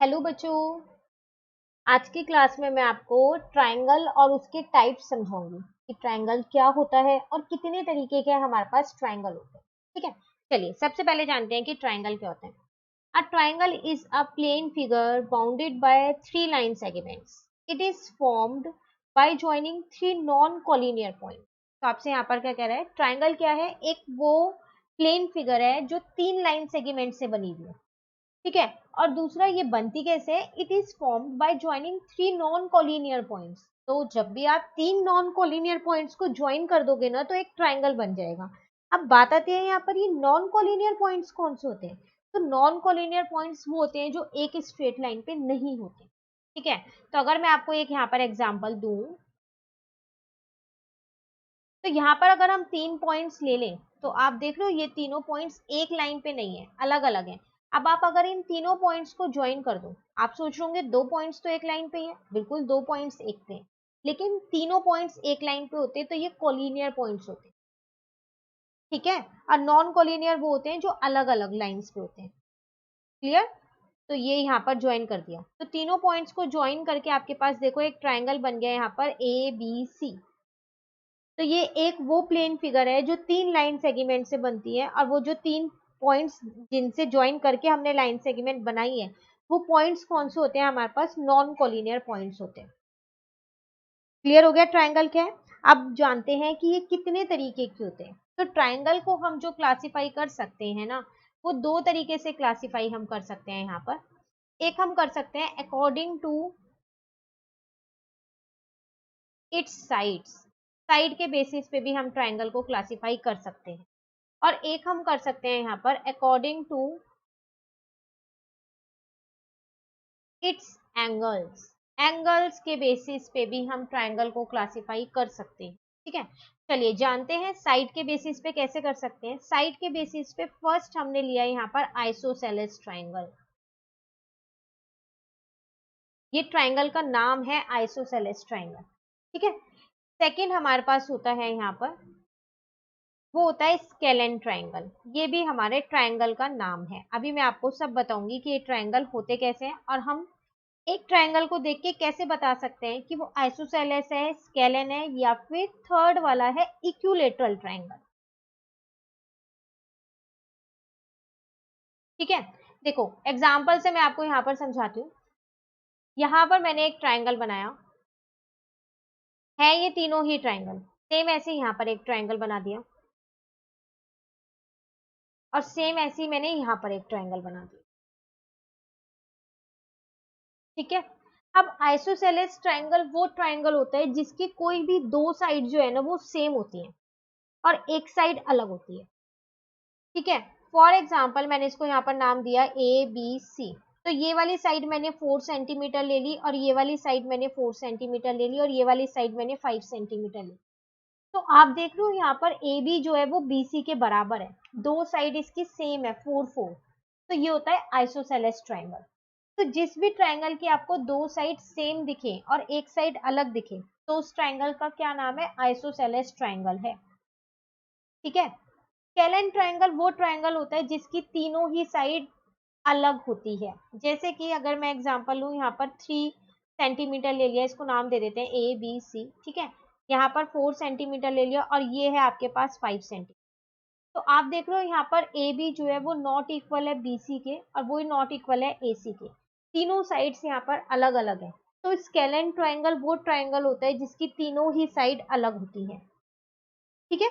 Hello बच्चों। आज की क्लास में मैं आपको ट्रायंगल और उसके टाइप्स समझाऊंगी कि ट्रायंगल क्या होता है और कितने तरीके के हमारे पास ट्रायंगल होते हैं। ठीक है, चलिए सबसे पहले जानते हैं कि ट्रायंगल क्या होता है। A triangle is a plane figure bounded by three line segments. It is formed by joining three non collinear point. तो आपसे यहाँ पर क्या कह रहा है, ट्रायंगल क्या है? एक वो प्लेन फिगर है जो तीन लाइन सेगमेंट से बनी हुई है। ठीक है, और दूसरा ये बनती कैसे है? It is formed by joining three non collinear points. तो जब भी आप तीन नॉन कोलिनियर पॉइंट्स को ज्वाइन कर दोगे ना, तो एक ट्राइंगल बन जाएगा। अब बात आती है यहाँ पर, ये नॉन कोलिनियर पॉइंट्स कौन से होते हैं? तो नॉन कोलिनियर पॉइंट्स वो होते हैं जो एक स्ट्रेट लाइन पे नहीं होते। ठीक है, तो अगर मैं आपको एक यहाँ पर एग्जाम्पल दूं, तो यहाँ पर अगर हम तीन पॉइंट्स ले लें, तो आप देख रहे हो ये तीनों पॉइंट्स एक लाइन पे नहीं है, अलग अलग है। अब आप अगर इन तीनों पॉइंट्स को ज्वाइन कर दो, आप सोच रहे होंगे दो पॉइंट्स तो एक लाइन पे ही है। बिल्कुल, दो पॉइंट्स एक पे हैं, लेकिन तीनों पॉइंट्स एक लाइन पे होते तो ये कोलिनियर पॉइंट्स होते। ठीक है, और नॉन कोलिनियर वो होते हैं जो अलग अलग लाइंस पे होते हैं। क्लियर? तो ये यहाँ पर ज्वाइन कर दिया, तो तीनों पॉइंट्स को ज्वाइन करके आपके पास देखो एक ट्राइंगल बन गया यहाँ पर ए बी सी। तो ये एक वो प्लेन फिगर है जो तीन लाइन सेगमेंट से बनती है, और वो जो तीन पॉइंट्स जिनसे ज्वाइन करके हमने लाइन सेगमेंट बनाई है, वो पॉइंट्स कौन से होते हैं? हमारे पास नॉन कोलिनियर पॉइंट्स होते हैं। क्लियर हो गया ट्राइंगल क्या है? अब जानते हैं कि ये कितने तरीके के होते हैं। तो ट्राइंगल को हम जो क्लासिफाई कर सकते हैं ना, वो दो तरीके से क्लासिफाई हम कर सकते हैं यहाँ पर। एक हम कर सकते हैं according to its sides. Side के बेसिस पे भी हम ट्राइंगल को क्लासिफाई कर सकते हैं। और एक हम कर सकते हैं यहाँ पर according to its angles. Angles के बेसिस पे भी हम ट्राइंगल को क्लासिफाई कर सकते हैं। ठीक है, चलिए जानते हैं साइड के बेसिस पे कैसे कर सकते हैं। साइड के बेसिस पे फर्स्ट हमने लिया यहाँ पर आइसोसेलेस ट्राइंगल। ये ट्राइंगल का नाम है आइसोसेलेस ट्राइंगल। ठीक है, सेकंड हमारे पास होता है यहाँ पर, वो होता है स्केलेन ट्राइंगल। ये भी हमारे ट्राइंगल का नाम है। अभी मैं आपको सब बताऊंगी कि ये ट्राइंगल होते कैसे हैं, और हम एक ट्राइंगल को देख के कैसे बता सकते हैं कि वो आइसोसेलेस है, स्केलेन है, या फिर थर्ड वाला है इक्विलेटरल ट्राइंगल। ठीक है, देखो एग्जांपल से मैं आपको यहाँ पर समझाती हूँ। यहाँ पर मैंने एक ट्राइंगल बनाया है, ये तीनों ही ट्राइंगल सेम ऐसे यहाँ पर एक ट्राइंगल बना दिया, और सेम ऐसे ही मैंने यहाँ पर एक ट्राइंगल बना दिया। ठीक है, अब आइसोसेलेस ट्राइंगल वो ट्राइंगल होता है जिसकी कोई भी दो साइड जो है ना वो सेम होती है, और एक साइड अलग होती है। ठीक है, फॉर एग्जाम्पल मैंने इसको यहाँ पर नाम दिया ए बी सी। तो ये वाली साइड मैंने 4 सेंटीमीटर ले ली, और ये वाली साइड मैंने 4 सेंटीमीटर ले ली, और ये वाली साइड मैंने 5 सेंटीमीटर ली। तो आप देख रहे हो यहाँ पर ए बी जो है वो बी सी के बराबर है, दो साइड इसकी सेम है, 4 4। तो ये होता है आइसोसेलेस ट्राइंगल। तो जिस भी ट्राइंगल की आपको दो साइड सेम दिखे और एक साइड अलग दिखे, तो उस ट्राइंगल का क्या नाम है? आइसोसेलेस ट्राइंगल है। ठीक है, स्केलेन ट्राइंगल वो ट्राइंगल होता है जिसकी तीनों ही साइड अलग होती है। जैसे कि अगर मैं एग्जांपल लूं, यहाँ पर 3 सेंटीमीटर ले लिया, इसको नाम दे देते हैं ए बी सी। ठीक है, यहाँ पर 4 सेंटीमीटर ले लिया, और ये है आपके पास 5 सेंटीमीटर। तो आप देख रहे हो यहाँ पर ए बी जो है वो नॉट इक्वल है बी सी के, और वो नॉट इक्वल है ए सी के। तीनों साइड्स यहाँ पर अलग अलग है। तो स्केलेन ट्राइंगल वो ट्राइंगल होता है जिसकी तीनों ही साइड अलग होती है। ठीक है,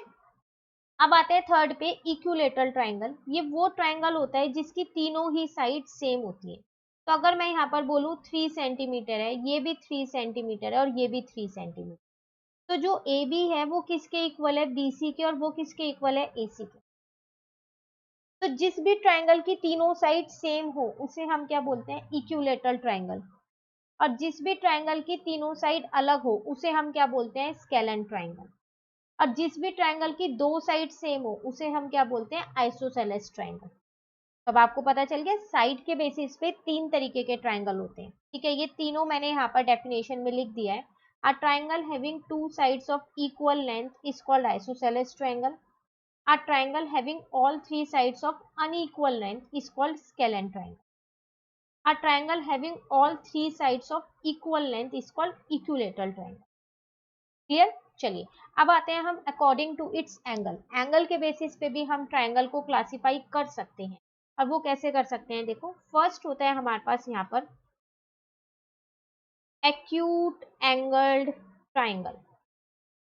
अब आते हैं थर्ड पे, इक्विलेटरल ट्राइंगल। ये वो ट्राइंगल होता है जिसकी तीनों ही साइड सेम होती है। तो अगर मैं यहाँ पर बोलूँ 3 सेंटीमीटर है, ये भी 3 सेंटीमीटर है, और ये भी 3 सेंटीमीटर, तो जो ए बी है वो किसके इक्वल है? बी सी के, और वो किसके इक्वल है? ए सी के। तो जिस भी ट्राइंगल की तीनों साइड सेम हो उसे हम क्या बोलते हैं? Equilateral triangle. और जिस भी ट्राइंगल की तीनों साइड अलग हो उसे हम क्या बोलते हैं? Scalene triangle. और जिस भी ट्राइंगल की दो साइड सेम हो उसे हम क्या बोलते हैं? Isosceles triangle. अब आपको पता चल गया साइड के बेसिस पे तीन तरीके के ट्राइंगल होते हैं। ठीक है, ये तीनों मैंने यहाँ पर डेफिनेशन में लिख दिया है। A triangle having two sides of equal length is called isosceles triangle. A triangle having all three sides of unequal length is called scalene triangle. A triangle having all three sides of equal length is called equilateral triangle. Clear? चलिए अब आते हैं हम according to its angle. Angle के basis पे भी हम triangle को क्लासिफाई कर सकते हैं। और वो कैसे कर सकते हैं, देखो फर्स्ट होता है हमारे पास यहाँ पर एक्यूट एंगल्ड ट्रायंगल।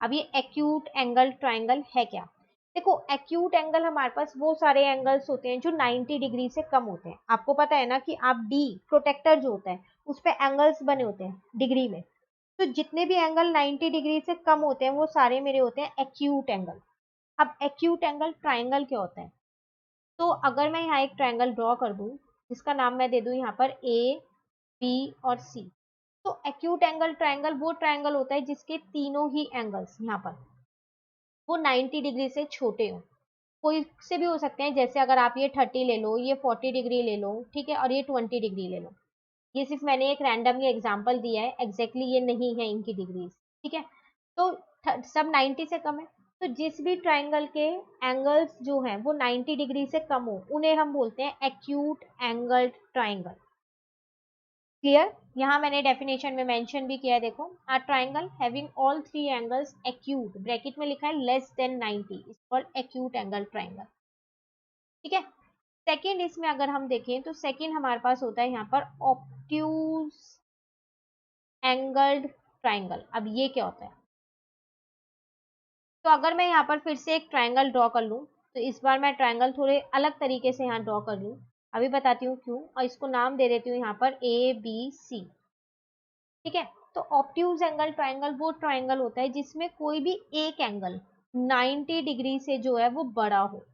अब ये एक्यूट एंगल ट्रायंगल है क्या? देखो एक्यूट एंगल हमारे पास वो सारे एंगल्स होते हैं जो 90 डिग्री से कम होते हैं। आपको पता है ना कि आप डी प्रोटेक्टर जो होता है उस पे एंगल्स बने होते हैं डिग्री में। तो जितने भी एंगल 90 डिग्री से कम होते हैं वो सारे मेरे होते हैं एक्यूट एंगल। अब एक्यूट एंगल ट्रायंगल क्या होता है? तो अगर मैं यहाँ एक ट्रायंगल ड्रॉ कर दूं जिसका नाम मैं दे दूं यहाँ पर ए, बी और सी, तो एक्यूट एंगल ट्रायंगल वो ट्रायंगल होता है जिसके तीनों ही एंगल्स यहाँ पर वो 90 डिग्री से छोटे हो। कोई से भी हो सकते हैं, जैसे अगर आप ये 30 ले लो, ये 40 डिग्री ले लो, ठीक है, और ये 20 डिग्री ले लो। ये सिर्फ मैंने एक रैंडमली एग्जांपल दिया है, एग्जैक्टली ये नहीं है इनकी डिग्रीज, ठीक है। तो सब 90 से कम है। तो जिस भी ट्राइंगल के एंगल्स जो हैं वो 90 डिग्री से कम हो उन्हें हम बोलते हैं एक्यूट एंगल्ड ट्राइंगल। क्लियर? यहाँ मैंने डेफिनेशन में मेंशन भी किया है, देखो अ triangle having all three angles acute, bracket में लिखा है less than 90 is called acute angle triangle. ठीक है। सेकेंड इसमें अगर हम देखें तो सेकेंड हमारे पास होता है यहाँ पर ऑब्ट्यूज एंगल्ड ट्राइंगल। अब ये क्या होता है? तो अगर मैं यहाँ पर फिर से एक ट्राइंगल ड्रॉ कर लूँ, तो इस बार मैं ट्राइंगल थोड़े अलग तरीके से यहाँ ड्रॉ कर लूँ। अभी बताती हूँ क्यों, और इसको नाम दे देती हूँ यहाँ पर ए बी सी। ठीक है। तो ऑब्ट्यूज एंगल ट्राइंगल वो ट्राइंगल होता है जिसमें कोई भी एक एंगल 90 डिग्री से जो है वो बड़ा हो,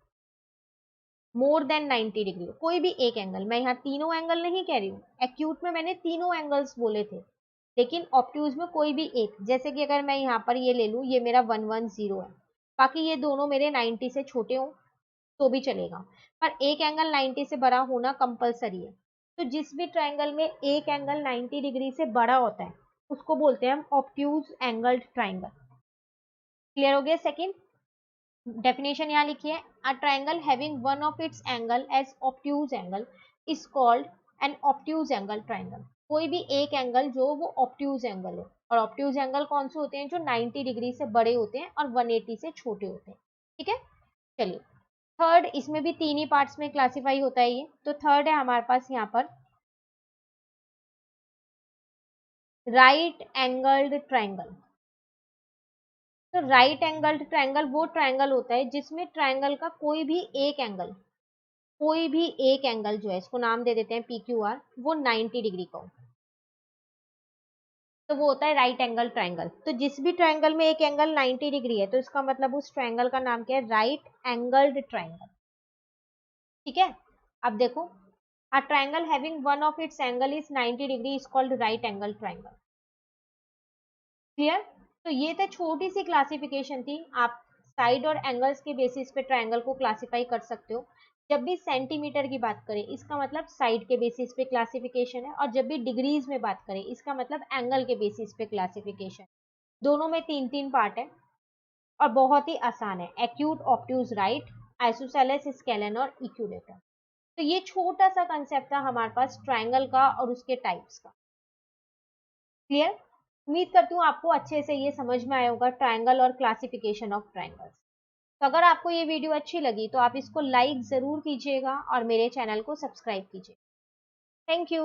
मोर देन 90 डिग्री। कोई भी एक एंगल, मैं यहाँ तीनों एंगल नहीं कह रही हूँ, एक्यूट में मैंने तीनों एंगल्स बोले थे, लेकिन ऑब्ट्यूज में कोई भी एक, जैसे कि अगर मैं यहाँ पर ये ले लूँ, ये मेरा 110 है, बाकी ये दोनों मेरे 90 से छोटे हों तो भी चलेगा, पर एक एंगल 90 से बड़ा होना कंपलसरी है। तो जिस भी ट्राइंगल में एक एंगल 90 डिग्री से बड़ा होता है उसको बोलते हैं हम ऑब्ट्यूज एंगल्ड ट्राइंगल। क्लियर हो गया? सेकेंड डेफिनेशन यहाँ लिखी है, a triangle having one of its angle as obtuse angle is called an obtuse angle triangle. कोई भी एक एंगल जो वो ऑब्ट्यूज एंगल हो, और ऑब्ट्यूज एंगल कौन से होते हैं? जो 90 डिग्री से बड़े होते हैं और 180 से छोटे होते हैं। ठीक है। चलिए थर्ड, इसमें भी तीन ही पार्ट्स में क्लासिफाई होता है ये। तो थर्ड है हमारे पास यहाँ पर राइट एंगल्ड ट्राइंगल। तो राइट एंगल्ड ट्राइंगल वो ट्राइंगल होता है जिसमें ट्राइंगल का कोई भी एक एंगल, कोई भी एक एंगल जो है, इसको नाम दे देते हैं पी क्यू आर, वो 90 डिग्री का हो, तो वो होता है राइट एंगल ट्राइंगल। तो जिस भी ट्राइंगल में एक एंगल 90 डिग्री है तो इसका मतलब उस ट्राइंगल का नाम क्या है? Right angled triangle. ठीक है। अब देखो, अ triangle having one of its angle is 90 degree is called right angle triangle. Clear? तो ये तो छोटी सी क्लासिफिकेशन थी। आप साइड और एंगल्स के बेसिस पे ट्राइंगल को क्लासिफाई कर सकते हो। जब भी सेंटीमीटर की बात करें इसका मतलब साइड के बेसिस पे क्लासिफिकेशन है, और जब भी डिग्रीज में बात करें इसका मतलब एंगल के बेसिस पे क्लासिफिकेशन। दोनों में तीन तीन पार्ट है और बहुत ही आसान है, acute, obtuse, right, isosceles, scalene और इक्विलेटरल। तो ये छोटा सा कंसेप्ट था हमारे पास ट्राइंगल का और उसके टाइप्स का। क्लियर? उम्मीद करती हूँ आपको अच्छे से ये समझ में आया होगा ट्राइंगल और क्लासिफिकेशन ऑफ ट्राइंगल्स। तो अगर आपको ये वीडियो अच्छी लगी तो आप इसको लाइक जरूर कीजिएगा और मेरे चैनल को सब्सक्राइब कीजिए। Thank you.